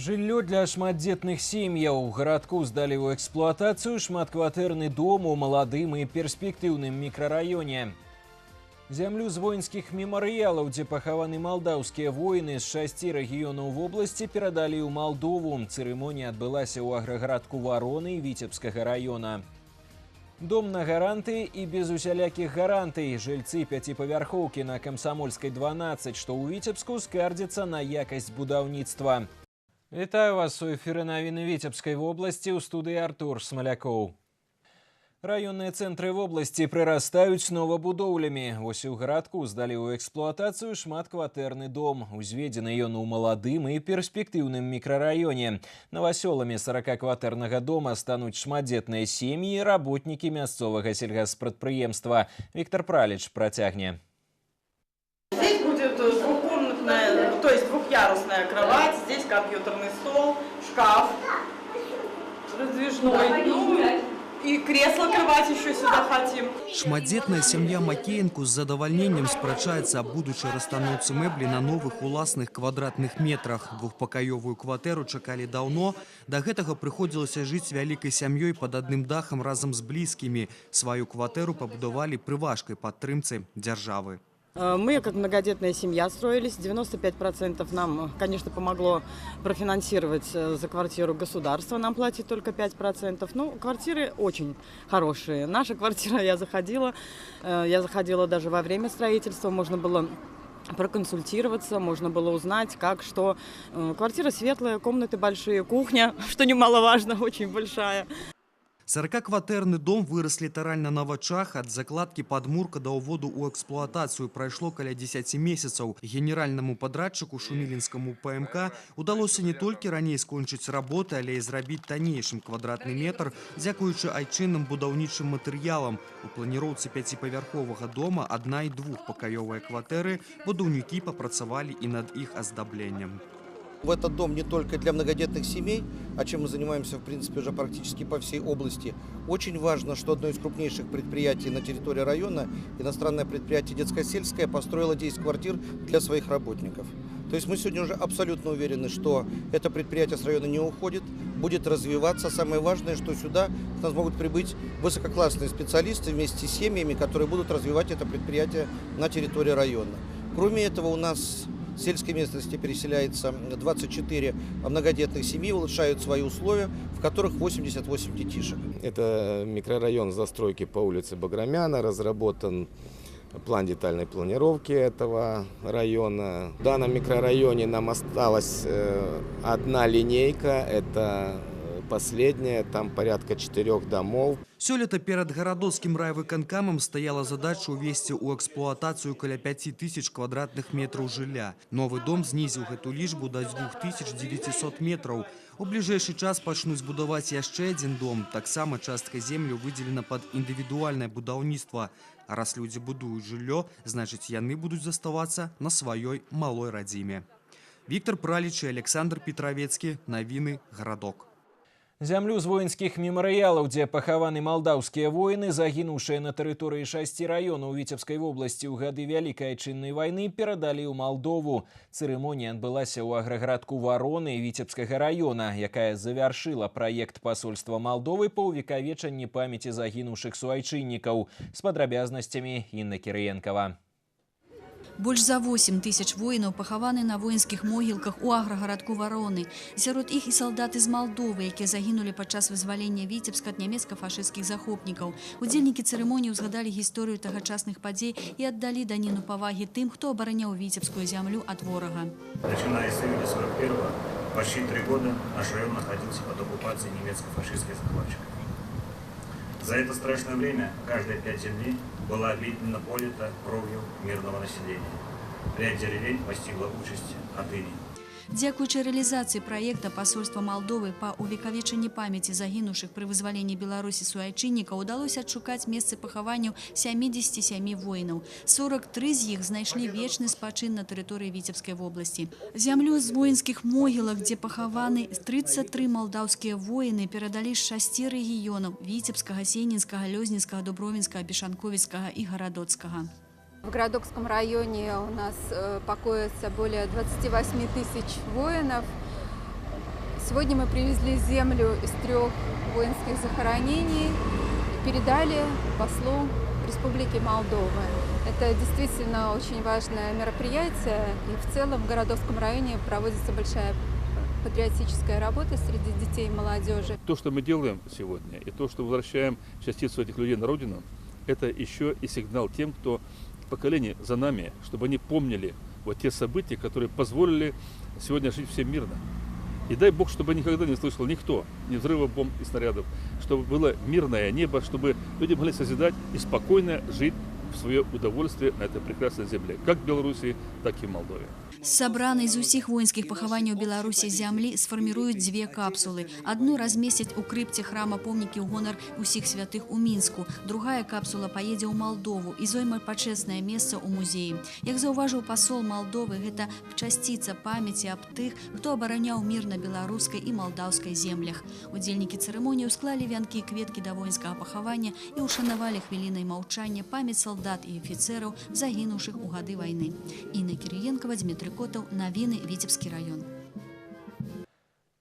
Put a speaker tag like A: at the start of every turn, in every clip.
A: Жыллё для шматдзетных сем'яў. У гарадку здалі ў эксплуатацыю шматкватэрны дом у маладым і перспектыўным мікрараёне. Зямлю з воінскіх мемарыялаў, дзе пахаваны малдаўскія воіны з 6 рэгіёнаў вобласці, перадалі ў Малдову. Цырымонія адбылася ў аграгарадку Вароны Віцебскага раёна. Дом на гаранты і без усялякіх гарантый. Жыльцы пяціпавярхоўкі на Камсамольскай 12, што ў Віцебску, скардзяцца на якасць будаўніцтва. Вітаю вас у эфіры навіны Віцебскай вобласці, у студыі Артур Смалякоў. Раённыя цэнтры вобласці прырастаюць новабудоўлямі. Вось у гарадку здалі ў эксплуатацыю шматкватэрны дом. Узведзены ён у маладым і перспектыўным мікрараёне. Новасёламі 40-кватэрнага дома стануць шматдзетныя сем'і і работнікі мясцовага сельгаспрадпрыемства. Віктор Праліч працягне.
B: Здесь будет двухкомнатная, то есть двухъярусная кровать, здесь компьютерный стол, шкаф раздвижной, и кресло-кровать еще сюда хотим.
C: Шматдзетная сям'я Макеенку з задавальненнем спрачаецца аб будучай расстаноўцы мэблі на новых уласных квадратных метрах. Двухпакаёвую кватэру чакалі даўно. Да гэтага прыходзілася жыць вялікай сям'ёй пад адным дахам разам з блізкімі. Сваю кватэру пабудавалі пры важкай падтрымцы дзяржавы.
B: Мы, как многодетная семья, строились. 95% нам, конечно, помогло профинансировать за квартиру государство. Нам платит только 5%. Ну, квартиры очень хорошие. Наша квартира, я заходила даже во время строительства. Можно было проконсультироваться, можно было узнать, как, что. Квартира светлая, комнаты большие, кухня, что немаловажно, очень большая.
C: 40-кватэрны дом вырос літаральна на вачах. Ад закладкі падмурка да ўводу ў эксплуатацыю прайшло каля 10 месяцаў. Генеральнаму падрадчыку Шумілінскаму ПМК удалося не толькі раней скончыць работы, але і зрабіць таннейшым квадратны метр, дзякуючы айчынным будаўнічым матэрыялам. У планіроўцы пяціпавярховага дома адна- і двухпакаёвыя кватэры будаўнікі папрацавалі і над іх аздабленнем.
D: В этот дом не только для многодетных семей, а чем мы занимаемся, в принципе, уже практически по всей области. Очень важно, что одно из крупнейших предприятий на территории района, иностранное предприятие «Детско-сельское», построило 10 квартир для своих работников. То есть мы сегодня уже абсолютно уверены, что это предприятие с района не уходит, будет развиваться. Самое важное, что сюда к нам могут прибыть высококлассные специалисты вместе с семьями, которые будут развивать это предприятие на территории района. Кроме этого, у нас в сельской местности переселяется 24 многодетных семей, улучшают свои условия, в которых 88 детишек.
E: Это микрорайон застройки по улице Баграмяна, разработан план детальной планировки этого района. В данном микрорайоне нам осталась одна линейка, это последняя, там порядка 4 домов.
C: Сёлета перад гарадоцкім райвыканкамам стаяла задача увесці ў эксплуатацыю каля 5000 квадратных метраў жылля. Новы дом знізіў гэту лічбу да 2900 метраў. У бліжэйшы час пачнуць будаваць яшчэ адзін дом. Таксама частка землю выдзелена пад індывідуальнае будаўніцтва. А раз людзі будуюць жыллё, значыць яны будуць заставацца на сваёй малой радзіме. Віктор Праліч і Александр Петравецкі. Навіны гарадок.
A: Зямлю з воінскіх мемарыялаў, дзе пахаваны малдаўскія воіны, загінуўшыя на тэрыторыі 6 раёнаў Віцебскай вобласці ў гады Вялікай Айчыннай вайны, перадалі ў Малдову. Цырымонія адбылася ў аграгарадку Вароны Віцебскага раёна, якая завяршыла праект пасольства Малдовы па ўвекавечанні памяці загінуўшых суайчыннікаў. З падрабязнасцямі Інна Кірыенкава.
F: Больш за 8 тысяч воінаў пахаваны на воінскіх могілках у аграгарадку Вароны. Сярод іх і салдаты з Малдовы, якія загінулі падчас вызвалення Віцебска ад нямецка-фашысцкіх захопнікаў. Удзельнікі цырымоніі ўзгадалі гісторыю тагачасных падзей і аддалі даніну павагі тым, хто абараняў віцебскую зямлю ад ворага.
G: Начиная с июля 41-го, почти 3 года наш район находился под оккупацией немецко-фашистских захватчиков. За это страшное время каждые 5 земли была обильно полита кровью мирного населения. Ряд деревень постигла участь отныне.
F: Дзякуючы рэалізацыі праекта пасольства Малдовы па ўвекавечанні памяці загінуўшых пры вызваленні Беларусі суайчыннікаў удалося адшукаць месцы пахаванняў 77 воінаў. 43 з іх знайшлі вечны спачын на тэрыторыі Віцебскай вобласці. Зямлю з воінскіх могілак, дзе пахаваны 33 малдаўскія воіны, перадалі з 6 рэгіёнаў – Віцебскага, Сенінскага, Лёзнінскага, Дубровінскага, Бешанковіцкага і Гарадоцкага.
H: В Городокском районе у нас покоится более 28 тысяч воинов. Сегодня мы привезли землю из 3 воинских захоронений и передали послу Республики Молдова. Это действительно очень важное мероприятие, и в целом в Городовском районе проводится большая патриотическая работа среди детей и молодежи.
I: То, что мы делаем сегодня, и то, что возвращаем частицу этих людей на родину, это еще и сигнал тем, кто поколение за нами, чтобы они помнили вот те события, которые позволили сегодня жить всем мирно. И дай Бог, чтобы никогда не слышал никто ни взрыва бомб и снарядов, чтобы было мирное небо, чтобы люди могли созидать и спокойно жить в свое удовольствие на этой прекрасной земле, как в Беларуси, так и в Молдове.
F: Сабранай з усіх воінскіх пахаванняў Беларусі зямлі сфарміруюць 2 капсулы. Одну размесцяць у крыпце храма помнікі ў гонар усіх святых у Мінску. Другая капсула поедзе ў Молдову і зойме пачэснае месца ў музеі. Як заўважыў пасол Молдовы, гэта часціца памяці аб тых, хто абараняў мір на беларускай і малдаўскай землях. Удзельнікі цырымоніі склалі вянкі і кветкі да воінскага пахавання і ушанавалі хвілінай маўчання памяць салдат і афіцэраў, загінуўшых у гады вайны. Інна Кірыенкава, Дмітрий Котаў, навіны, Віцебскі раён.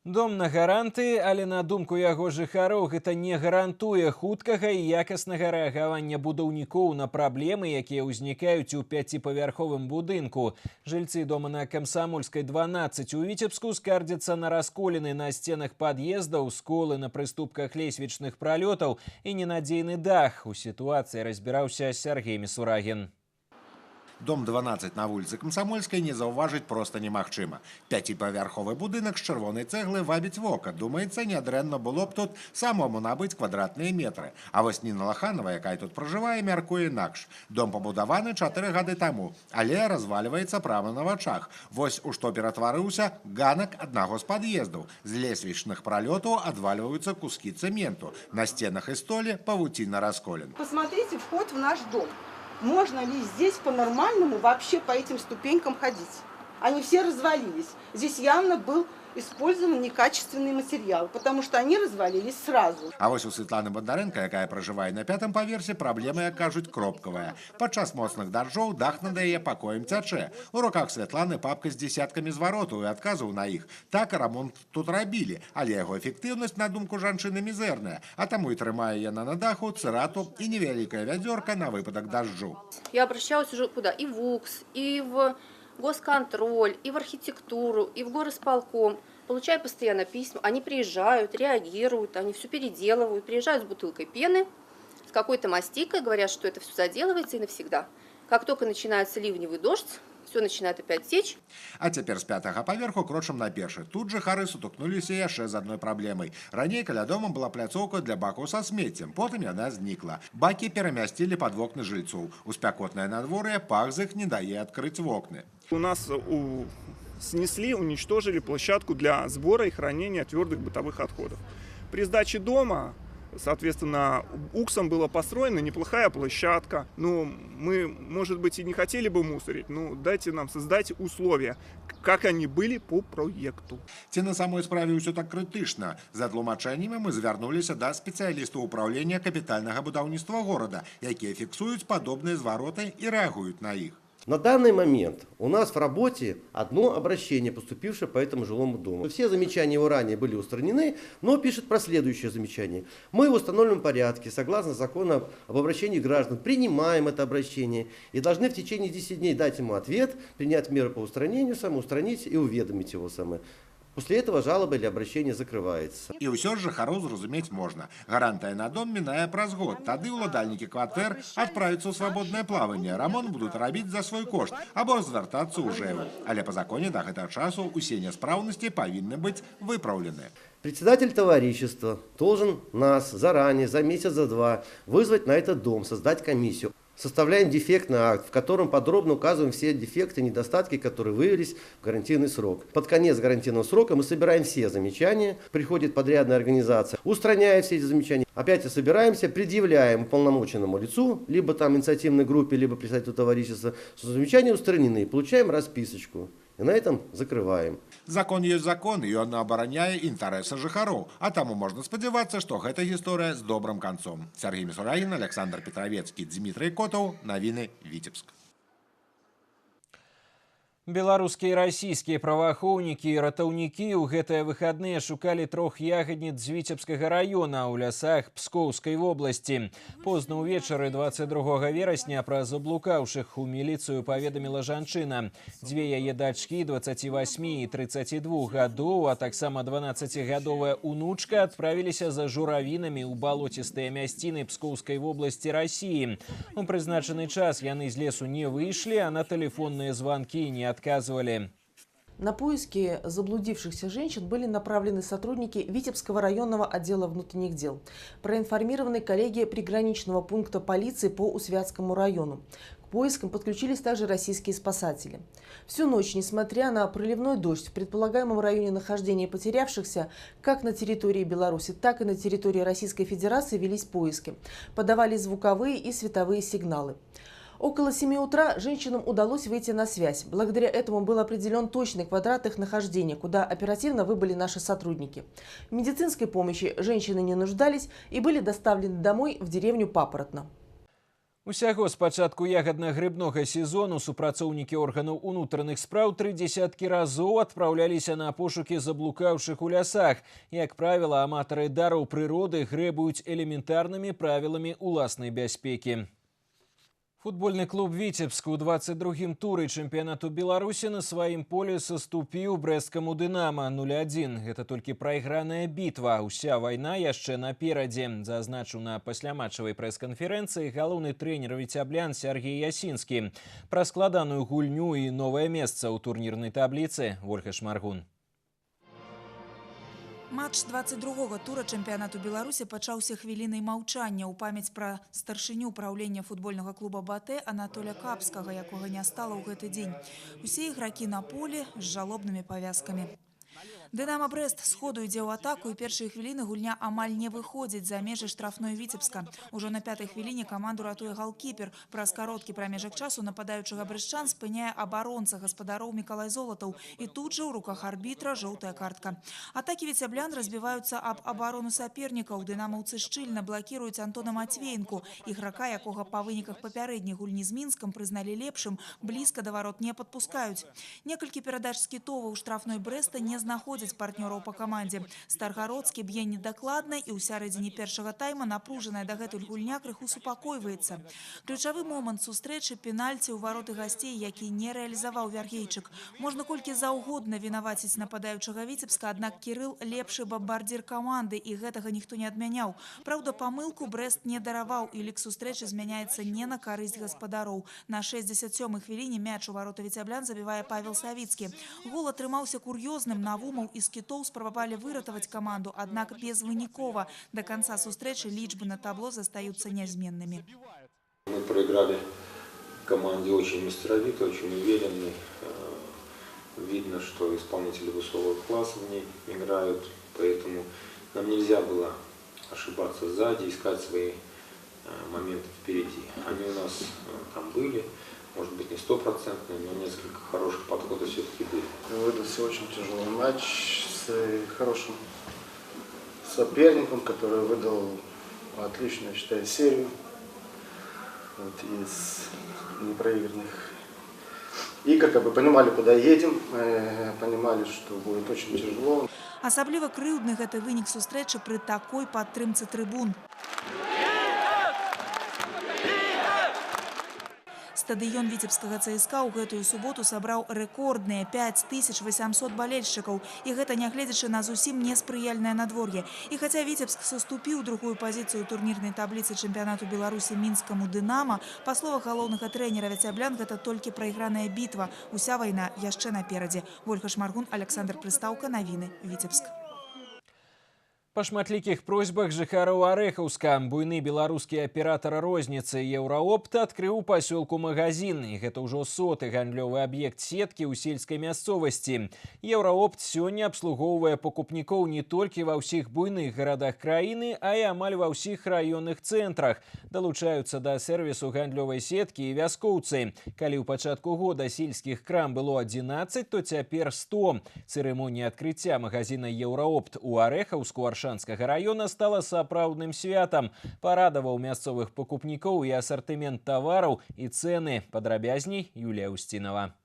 A: Дом на гаранты, але на думку яго жыхароў гэта не гарантуе хуткага і якаснага рэагавання будаўнікоў на праблемы, якія ўзнікаюць у 5павярховым будынку. Жыльцы дома на Камсамольскай 12 у Віцебску скардзяцца на расколіны на сценах пад'ездаў, сколы на прыступках лесвічных пралётаў і ненадзейны дах. У сітуацыі разбіраўся Сергей Мисурагин.
J: Дом 12 на вуліцы Камсамольскай не заўважыць проста немагчыма. 5павярховы будынак з чырвонай цэглы вабіць вока. Думаецца, нядрэнна было б тут самому набыць квадратныя метры. А вось Ніна Лаханова, якая тут пражывае, мяркуе інакш. Дом пабудаваны 4 гады таму, але развальваецца прама на вачах. Вось у што ператварыўся ганак аднаго з пад'ездаў. З лесвічных пралётаў адвальваюцца кускі цэменту. На сценах і столе павуціна расколін.
K: Посмотрите вход в наш дом. Можно ли здесь по-нормальному вообще по этим ступенькам ходить? Они все развалились. Здесь явно был использован некачественный материал, потому что они развалились сразу.
J: А вось у Светланы Бондаренко, якая пражывае на 5-м паверсе, праблема, як кажуць, кропкавая. Падчас моцных дажджоў дах над яе пакоем цячэ. У руках Светланы папка з дзесяткамі зваротаў і адказаў на іх. Так рамонт тут рабілі, але яго эфектыўнасць, на думку жанчыны, мізэрная, а таму і трымае яна на даху цырату і невялікая вядзёрка на выпадак дажджу.
L: Я обращалась уже куда? И в УКС, и в госконтроль, и в архитектуру, и в горосполком. Получаю постоянно письма, они приезжают, реагируют, они все переделывают, приезжают с бутылкой пены, с какой-то мастикой, говорят, что это все заделывается и навсегда. Как только начинается ливневый дождь, все начинает опять течь.
J: А цяпер з 5-го паверху крочым на першы. Тут жыхары сутыкнуліся яшчэ з адной праблемай. Раней каля дома была пляцоўка для бакаў са смеццем, потым яна знікла. Бакі перамясцілі пад вокны жыльцоў. У спякотнае надвор'е пах з іх не дае адкрыць вокны.
M: У нас снесли, уничтожили площадку для сбора и хранения твердых бытовых отходов. При сдаче дома, соответственно, УКСом была построена неплохая площадка. Ну, мы, может быть, и не хотели бы мусорить, но дайте нам создать условия, как они были по проекту.
J: Ці на самой справе ўсё так крытычна. За тлумачэннямі мы звярнуліся да спецыялістаў управлення капітальнага будаўніцтва горада, якія фіксуюць падобныя звароты і рэагуюць на іх.
N: На данный момент у нас в работе одно обращение, поступившее по этому жилому дому. Все замечания его ранее были устранены, но пишет про следующее замечание. Мы в установленном порядке, согласно закону об обращении граждан, принимаем это обращение и должны в течение 10 дней дать ему ответ, принять меры по устранению, устранить и уведомить его самое. После этого жалоба или обращение закрывается.
J: І ўсё ж жыхароў зразумець можна. Гарантыя на дом мінае праз год. Тады ўладальнікі кватэр адправяцца ў свабоднае плаванне. Рамонт будуць рабіць за свой кошт або звяртацца ў ЖЭВ. Але па законе да гэтага часу усе няспраўнасці павінны быць выпраўлены.
N: Председатель товарищества должен нас заранее, за месяц, за 2, вызвать на этот дом, создать комиссию. Составляем дефектный акт, в котором подробно указываем все дефекты, недостатки, которые выявились в гарантийный срок. Под конец гарантийного срока мы собираем все замечания, приходит подрядная организация, устраняет все эти замечания. Опять собираемся, предъявляем уполномоченному лицу, либо там инициативной группе, либо представителю товарищества, что замечания устранены, получаем расписочку. И на этом закрываем.
J: Закон есть закон, и он обороняе інтарэсы жыхароў. А таму можна спадзявацца, што гэта гісторыя з добрым канцом. Сергей Мисурагин, Александр Петровецкий, Дмитрий Котаў, навіны Віцебск.
A: Беларускія і расійскія праваахоўнікі і ратаўнікі ў гэтыя выхадныя шукалі 3 ягадніц з Віцебскага района ў лясах Пскоўскай вобласці. Позна ўвечары 22 верасня пра заблукаўшых у міліцыю паведаміла жанчына. 2 яе дачкі 28 і 32 гадоў, а таксама 12-гадовая унучка адправіліся за журавінамі ў балоцістыя мясціны Пскоўскай вобласці Расіі. У прызначаны час яны з лесу не выйшлі, а на тэлефонныя званкі не отказывали.
O: На поиски заблудившихся женщин были направлены сотрудники Витебского районного отдела внутренних дел, проинформированы коллеги приграничного пункта полиции по Усвятскому району. К поискам подключились также российские спасатели. Всю ночь, несмотря на проливной дождь, в предполагаемом районе нахождения потерявшихся, как на территории Беларуси, так и на территории Российской Федерации велись поиски. Подавались звуковые и световые сигналы. Около 7 утра женщинам удалось выйти на связь. Благодаря этому был определен точный квадрат их нахождения, куда оперативно выбыли наши сотрудники. В медицинской помощи женщины не нуждались и были доставлены домой в деревню Папоротно.
A: Усяго з пачатку ягадна-грыбнога сезону супрацоўнікі органаў унутраных спраў 30 разоў адпраўляліся на пошукі заблукаўшых у лясах. Як правіла, аматары дараў прыроды грэбуюць элементарнымі правіламі уласнай бяспекі. Футбольны клуб «Витебск» у 22-м туры чэмпіянату Беларусі на сваім полі саступіў брэсцкаму «Дынама» 0-1. Гэта толькі прайграная бітва. Уся вайна яшчэ наперадзе. Зазначыў на пасляматчавай прэс-канферэнцыі галоўны трэнер віцяблян Сергей Ясінскі. Пра складаную гульню і новае месца ў турнірнай табліцы Ольга Шмаргун.
P: Матч 22-го тура чэмпіянату Беларусі пачаўся хвілінай маўчання ў памяць пра старшыню праўлення футбольнага клуба «Батэ» Анатоля Капскага, якога не стала ў гэты дзень. Усе ігракі на полі з жалобнымі павязкамі. «Дынама» Брэст сходу ідзе ў атаку, і першыя хвіліны гульня амаль не выходзіць за межы штрафной Віцебска. Ужо на 5-й хвіліне каманду ратуе галкіпер. Праз кароткі прамежак часу нападаючага брэсчан спыняе абаронца гаспадароў Мікалай Золатаў. І тут жа ў руках арбітра жоўтая картка. Атакі віцяблян разбіваюцца аб абарону сапернікаў. Дынамаўцы шчыльна блакіруюць Антона Матвеенку, іграка, якога па выніках папярэдняй гульні з Мінскам прызналі лепшым, блізка да варот не падпускаюць. Некалькі перадач з кітова ў штрафной Брэста не знаходзяць партнёраў па камандзе. Старгародскі б'е недакладна, і ў сярэдзіне першага тайма напружаная дагэтуль гульня крыху супакойваецца. Ключавы момант сустрэчы — пенальці ў вароты гасцей, які не рэалізаваў Вяргейчык. Можна колькі заўгодна вінаваціць нападаючага Віцебска, аднак Кірыл лепшы бамбардзір каманды, і гэтага ніхто не адмяняў. Праўда, памылку Брэст не дараваў, і лік сустрэчы змяняецца не на карысць гаспадароў. На 67-й хвіліне мяч у вароты віцяблян забівае Павел Савіцкі. Гол атрымаўся кур'ёзным. Навумаў і скітоў спрабавалі выратаваць каманду, аднак безвынікова. До конца сустрэчы лічбы на табло застаюцца нязменнымі.
Q: Мы проиграли команде очень мастеровито, очень уверенной. Видно, что исполнители высокого класса в ней играют, поэтому нам нельзя было ошибаться сзади, искать свои моменты впереди. Они у нас там были. Может быть, не 100%, но несколько хороших подходов все-таки были.
R: Выдался очень тяжелый матч с хорошим соперником, который выдал отличную, я считаю, серию из непроигранных игр. Как бы понимали, куда едем, понимали, что будет очень тяжело.
P: Асабліва крыўдны гэты вынік сустрэчы пры такой падтрымцы трыбун. Стадыён віцебскага ЦСКА ў гэтую суботу сабраў рэкордныя 5800 балельшчыкаў. І гэта нягледзячы на зусім неспрыяльнае надвор'е. І хаця Віцебск саступіў другую пазіцыю турнірнай табліцы чэмпіянату Беларусі мінскаму «Дынама», па словах галоўнага трэнера віцяблян, гэта толькі прайграная бітва. Уся вайна яшчэ наперадзе. Ольга Шмаргун, Александр Прыстаўка, навіны, Віцебск.
A: Па шматлікіх просьбах жыхароў Арэхаўска буйны беларускі аператар розніцы «Еўраопт» адкрыў у пасёлку магазин. І гэта ўжо 100-ы гандлёвы аб'ект сеткі ў сельскай мясцовасці. «Еўраопт» сёння абслугоўвае пакупнікоў не толькі ва ўсіх буйных гарадах краіны, а і амаль ва ўсіх раённых цэнтрах. Далучаюцца да сервісу гандлёвай сеткі і вяскоўцы. Калі ў пачатку года сельскіх крам было 11, то цяпер 100. Цырымонія адкрыцця магазина «Еўраопт» у Арэхаўску Аршанскага района стала сапраўдным святам. Парадаваў мясцовых пакупнікоў і асартымент тавараў, і цэны. Падрабязней Юлія Устінова.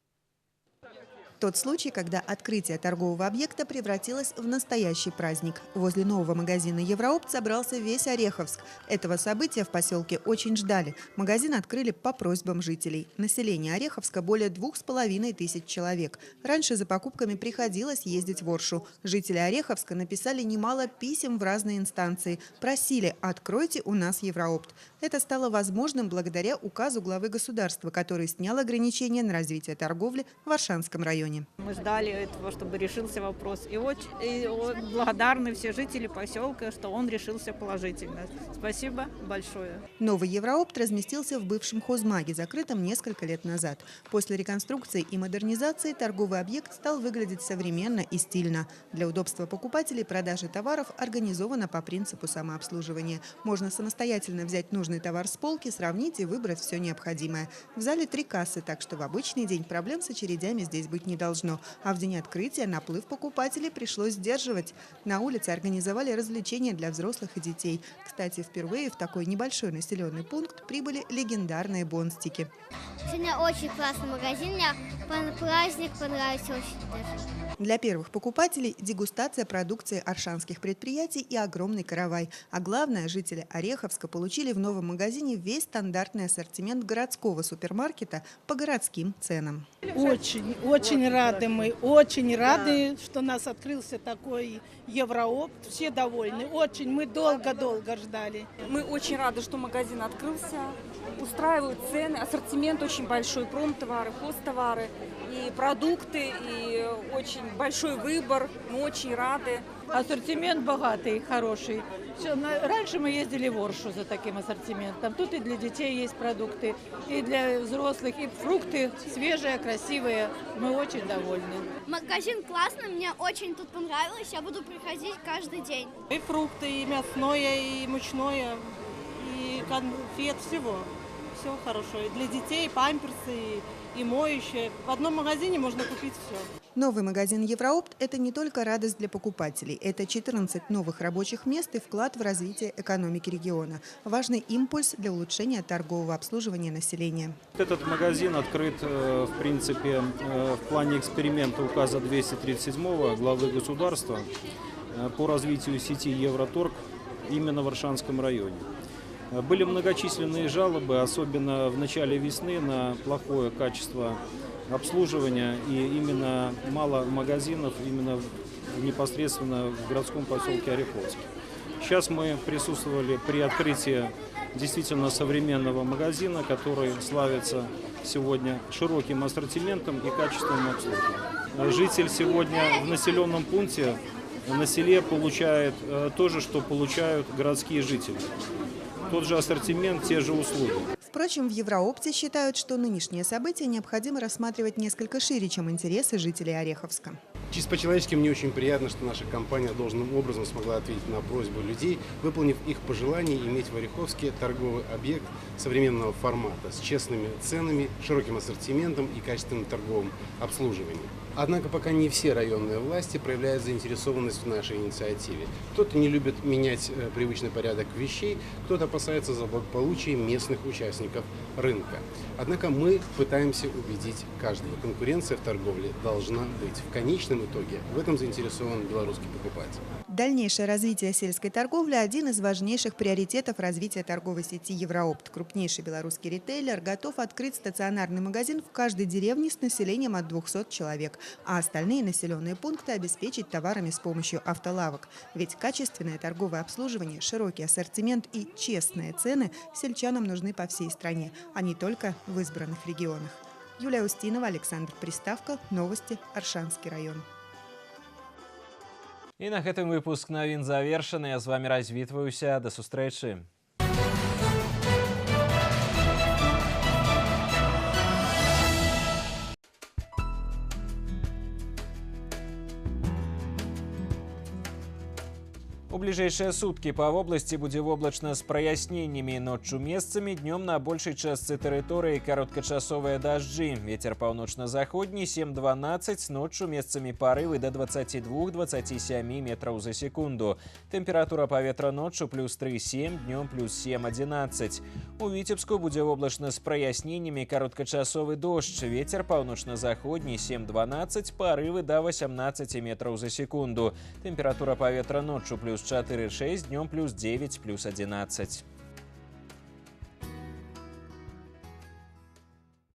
S: Тот случай, когда открытие торгового объекта превратилось в настоящий праздник. Возле нового магазина «Евроопт» собрался весь Ореховск. Этого события в поселке очень ждали. Магазин открыли по просьбам жителей. Население Ореховска более 2500 человек. Раньше за покупками приходилось ездить в Оршу. Жители Ореховска написали немало писем в разные инстанции. Просили: «Откройте у нас Евроопт». Это стало возможным благодаря указу главы государства, который снял ограничения на развитие торговли в Оршанском районе.
T: Мы ждали этого, чтобы решился вопрос. И очень благодарны все жители поселка, что он решился положительно. Спасибо большое.
S: Новый Евроопт разместился в бывшем хозмаге, закрытом несколько лет назад. После реконструкции и модернизации торговый объект стал выглядеть современно и стильно. Для удобства покупателей продажа товаров организована по принципу самообслуживания. Можно самостоятельно взять нужный товар с полки, сравнить и выбрать все необходимое. В зале 3 кассы, так что в обычный день проблем с очередями здесь быть не должно. А в день открытия наплыв покупателей пришлось сдерживать. На улице организовали развлечения для взрослых и детей. Кстати, впервые в такой небольшой населенный пункт прибыли легендарные бонстики.
U: Сегодня очень классный магазин, мне праздник понравился очень даже.
S: Для первых покупателей дегустация продукции оршанских предприятий и огромный каравай. А главное, жители Ореховска получили в новом магазине весь стандартный ассортимент городского супермаркета по городским ценам.
V: Очень рады мы, очень рады, что у нас открылся такой Евроопт. Все довольны, мы долго-долго ждали.
W: Мы очень рады, что магазин открылся, устраивают цены, ассортимент очень большой, промтовары, хозтовары и продукты, и очень большой выбор, мы очень рады.
V: Ассортимент богатый, хороший. Раньше мы ездили в Оршу за таким ассортиментом. Тут и для детей есть продукты, и для взрослых, и фрукты свежие, красивые. Мы очень довольны.
U: Магазин классный, мне очень тут понравилось. Я буду приходить каждый день.
V: И фрукты, и мясное, и мучное, и конфет, всего. Все хорошо. И для детей, и памперсы, и моющее. В одном магазине можно купить все.
S: Новый магазин «Евроопт» – это не только радость для покупателей. Это 14 новых рабочих мест и вклад в развитие экономики региона. Важный импульс для улучшения торгового обслуживания населения.
X: Этот магазин открыт, в принципе, в плане эксперимента указа 237 главы государства по развитию сети «Евроторг» именно в Оршанском районе. Были многочисленные жалобы, особенно в начале весны, на плохое качество обслуживания и именно мало магазинов именно непосредственно в городском поселке Ореховске. Сейчас мы присутствовали при открытии действительно современного магазина, который славится сегодня широким ассортиментом и качественным обслуживанием. Житель сегодня в населенном пункте на селе получает то же, что получают городские жители. Тот же ассортимент, те же услуги.
S: Впрочем, в Евроопте считают, что нынешнее событие необходимо рассматривать несколько шире, чем интересы жителей Ореховска.
Y: Чисто по-человечески мне очень приятно, что наша компания должным образом смогла ответить на просьбу людей, выполнив их пожелание иметь в Ореховске торговый объект современного формата с честными ценами, широким ассортиментом и качественным торговым обслуживанием. Однако пока не все районные власти проявляют заинтересованность в нашей инициативе. Кто-то не любит менять привычный порядок вещей, кто-то опасается за благополучие местных участников рынка. Однако мы пытаемся убедить каждого. Конкуренция в торговле должна быть. В конечном итоге в этом заинтересован белорусский покупатель.
S: Дальнейшее развитие сельской торговли – один из важнейших приоритетов развития торговой сети «Евроопт». Крупнейший белорусский ритейлер готов открыть стационарный магазин в каждой деревне с населением от 200 человек, а остальные населенные пункты обеспечить товарами с помощью автолавок. Ведь качественное торговое обслуживание, широкий ассортимент и честные цены сельчанам нужны по всей стране, а не только в избранных регионах. Юлия Устинова, Александр Приставко. Новости. Оршанский район.
A: І на гэтым выпуск навін завершаны. Я з вами развітваюся. До сустрэчы. У ближайшие сутки по области будет облачно с прояснениями, ночью местами, днем на большей части территории короткочасовые дожди. Ветер полночно-заходний 7-12, ночью местами порывы до 22-27 метров за секунду. Температура поветра ночью плюс 3-7, днем плюс 7-11. У Витебску будет облачно с прояснениями, короткочасовый дождь. Ветер полночно-заходний 7-12, порывы до 18 метров за секунду. Температура поветра ночью плюс 4-6, днем плюс 9, плюс 11.